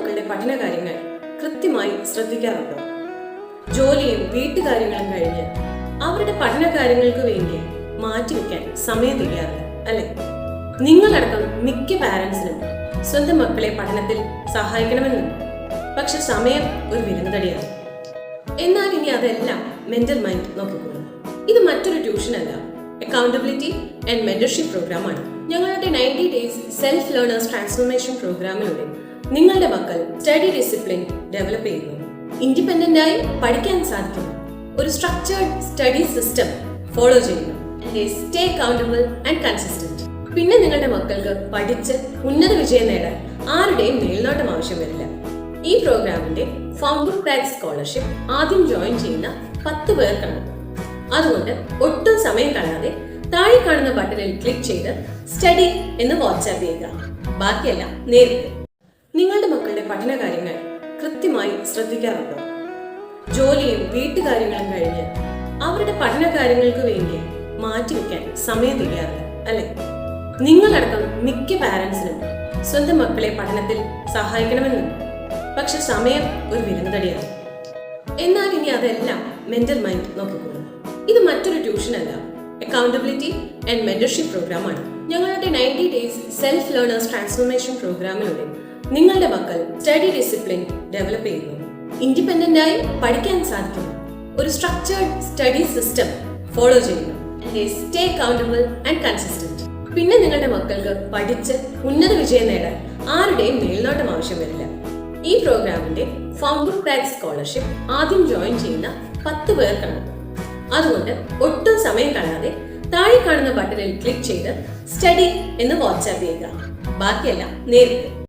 മക്കളുടെ പഠനകാര്യങ്ങൾ കൃത്യമായി ശ്രദ്ധിക്കാറുണ്ടോ? ജോലിയും വീട്ടുകാര്യങ്ങളും കഴിഞ്ഞ് അവരുടെ പഠനകാര്യങ്ങൾക്ക് വേണ്ടി മാറ്റിവെക്കാൻ സമയം തികയാറില്ല, അല്ലെ? നിങ്ങളടക്കം മിക്ക പാരന്റ്സിനും സ്വന്തം മക്കളെ പഠനത്തിൽ സഹായിക്കണമെന്നുണ്ട്. പക്ഷെ സമയം ഒരു വിലന്തടിയാണ്. എന്നാൽ ഇനി അതെല്ലാം മെന്റൽ മൈൻഡ് നോക്കിക്കൊള്ളും. ഇത് മറ്റൊരു ട്യൂഷൻ അല്ല, അക്കൗണ്ടബിലിറ്റി ആൻഡ് മെന്റർഷിപ്പ് പ്രോഗ്രാമാണ്. ഞങ്ങളുടെ 90 ഡേയ്സ് സെൽഫ് ലേണേഴ്സ് ട്രാൻസ്ഫോർമേഷൻ പ്രോഗ്രാമിലൂടെ നിങ്ങളുടെ മക്കൾ സ്റ്റഡി ഡിസിപ്ലിൻ ഡെവലപ്പ് ചെയ്യുന്നു, ഇൻഡിപെൻഡന്റ് ആയി പഠിക്കാൻ സാധിക്കുന്നു, ഒരു സ്ട്രക്ചേർഡ് സ്റ്റഡി സിസ്റ്റം ഫോളോ ചെയ്യുന്നു, സ്റ്റേ അക്കൗണ്ടബിൾ ആൻഡ് കൺസിസ്റ്റന്റ്. പിന്നെ നിങ്ങളുടെ മക്കൾക്ക് പഠിച്ച് ഉന്നത വിജയം നേടാൻ ആരുടെയും മേൽനോട്ടം ആവശ്യം വരില്ല. ഈ പ്രോഗ്രാമിന്റെ ഫൗണ്ടർ ബാക്ക് സ്കോളർഷിപ്പ് ആദ്യം ജോയിൻ ചെയ്യുന്ന 10 പേർക്കാണ്. അതുകൊണ്ട് ഒട്ടും സമയം കളയാതെ താഴെ കാണുന്ന ബട്ടണിൽ ക്ലിക്ക് ചെയ്ത് സ്റ്റഡി എന്ന് വാട്സ്ആപ്പ് ചെയ്യുക. ബാക്കിയെല്ലാം നേരിട്ട്. നിങ്ങളുടെ മക്കളുടെ പഠനകാര്യങ്ങൾ കൃത്യമായി ശ്രദ്ധിക്കാറുണ്ടോ? ജോലിയും വീട്ടുകാര്യങ്ങളും കഴിഞ്ഞ് അവരുടെ പഠനകാര്യങ്ങൾക്ക് വേണ്ടി മാറ്റിവെക്കാൻ സമയം തികയാറില്ല, അല്ലെ? നിങ്ങളടക്കം മിക്ക പാരന്റ്സിനും സ്വന്തം മക്കളെ പഠനത്തിൽ സഹായിക്കണമെന്നുണ്ട്. പക്ഷെ സമയം ഒരു വിലന്തടിയാണ്. എന്നാൽ ഇനി അതെല്ലാം മെന്റൽ മൈൻഡ് നോക്കിക്കൊള്ളും. ഇത് മറ്റൊരു ട്യൂഷൻ അല്ല, അക്കൗണ്ടബിലിറ്റി ആൻഡ് മെന്റർഷിപ്പ് പ്രോഗ്രാമാണ്. ഞങ്ങളുടെ 90 ഡേയ്സ് സെൽഫ് ലേണേഴ്സ് ട്രാൻസ്ഫോർമേഷൻ പ്രോഗ്രാമിലൂടെ നിങ്ങളുടെ മക്കൾ സ്റ്റഡി ഡിസിപ്ലിൻ ഡെവലപ്പ് ചെയ്യുന്നു, ഇൻഡിപെൻഡന്റ് ആയി പഠിക്കാൻ സാധിക്കുന്നു, ഒരു സ്ട്രക്ചേർഡ് സ്റ്റഡി സിസ്റ്റം ഫോളോ ചെയ്യുന്നു, സ്റ്റേ അക്കൗണ്ടബിൾ ആൻഡ് കൺസിസ്റ്റന്റ്. പിന്നെ നിങ്ങളുടെ മക്കൾക്ക് പഠിച്ച് ഉന്നത വിജയം നേടാൻ ആരുടെയും മേൽനോട്ടം ആവശ്യം വരില്ല. ഈ പ്രോഗ്രാമിന്റെ ഫൗണ്ടർ ബാക്ക് സ്കോളർഷിപ്പ് ആദ്യം ജോയിൻ ചെയ്യുന്ന 10 പേർക്കാണ്. അതുകൊണ്ട് ഒട്ടും സമയം കളയാതെ താഴെ കാണുന്ന ബട്ടണിൽ ക്ലിക്ക് ചെയ്ത് സ്റ്റഡി എന്ന് വാട്സ്ആപ്പ് ചെയ്യുക. ബാക്കിയെല്ലാം നേരിട്ട്.